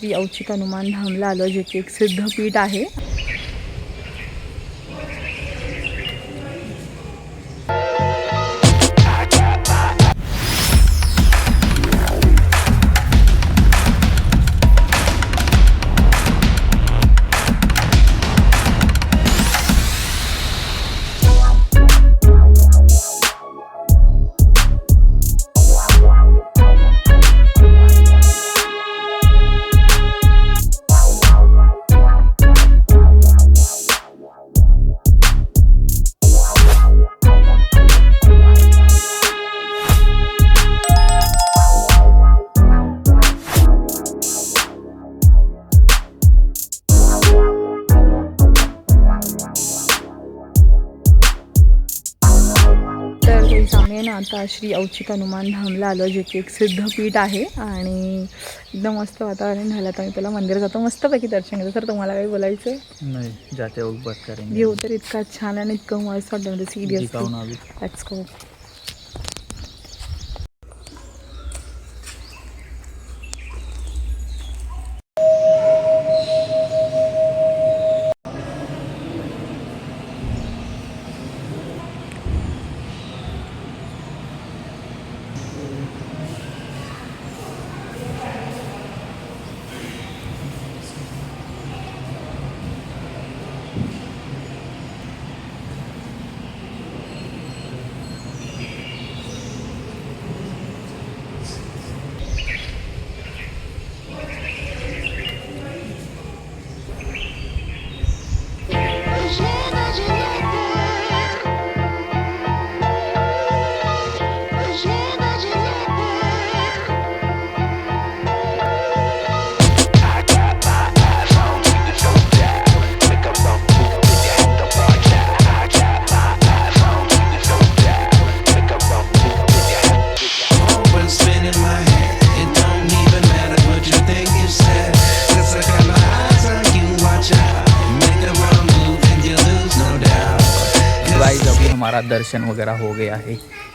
श्री औचिक हनुमान धामला आलो, जे की एक सिद्धपीठ आहे. आम्ही ना आता श्री औचिक हनुमान धामला आलो, जे की एक सिद्धपीठ आहे आणि एकदम मस्त वातावरण झालं. तर मी त्याला मंदिर जातो, मस्तपैकी दर्शन घेतो. तर तुम्हाला काही बोलायचं नाही? जाते वक्त बात करेंगे. व्ह्यू तर इतका छान आणि इतकं मस्त वाटतं, म्हणजे सिरियसली. Let's go. हमारा दर्शन वगैरह हो गया है.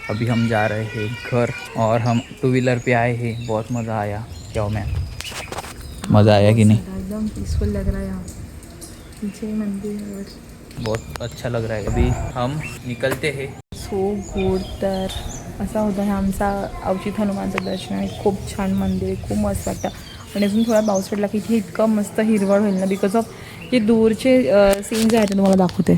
अभी हम जा रहे हैं घर और हम 2 व्हीलर पे आए हैं. बहुत मज़ा आया. क्या मैम, मज़ा आया कि नहीं? एकदम पीसफुल लग रहा है यहाँ पीछे मंदिर, बहुत अच्छा लग रहा है. अभी हम निकलते हैं. So good. तर असा होता हे आमचा औचिक हनुमानचं दर्शन आहे. खूप छान मंदिर आहे, खूप मस्त वाटतं. आणि अजून थोडा पाऊस पडला की इथे इतकं मस्त हिरवळ होईल ना, बिकॉज ऑफ हे दूरचे सीन्स आहेत ते तुम्हाला दाखवते.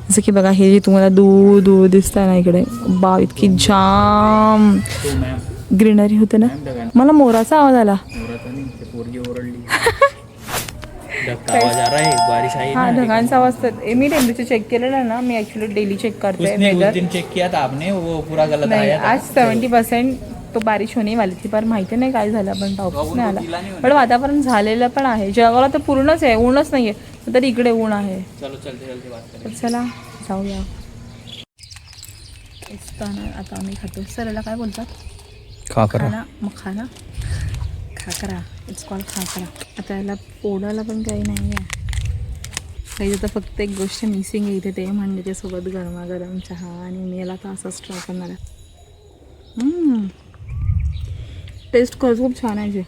जसं की बघा, हे जे तुम्हाला दूर दूर दिसतं ना इकडे, बाव इतकी जाम ग्रीनरी होते ना. मला मोराचा आवाज आला. हाँ, ढगांचा आवाज. तर मी टेम्परेचर चेक केलेलं ना, मी ॲक्च्युली डेली चेक करते. चेक किया था आपने, वो पूरा गलत आया था. आज 70% तो बारिश होणे वाली थी, पर माहिती नाही काय झालं, पण पाऊस नाही आला. पण वातावरण झालेलं पण आहे. जगाला तर पूर्णच आहे, ऊनच नाही आहे, तरी इकडे ऊन आहे. तर चला जाऊया. आता आम्ही खातो. सर काय बोलतात? खाकरा. मखाना खाकरा. It's called khakhra. आता याला पोडायला पण काही नाही आहे. काही आता फक्त एक गोष्ट मिसिंग आहे इथे, ते म्हणजे त्यासोबत गरमागरम चहा. आणि मी याला आता असंच ट्राय करणार आहे. टेस्ट खरंच खूप छान आहे.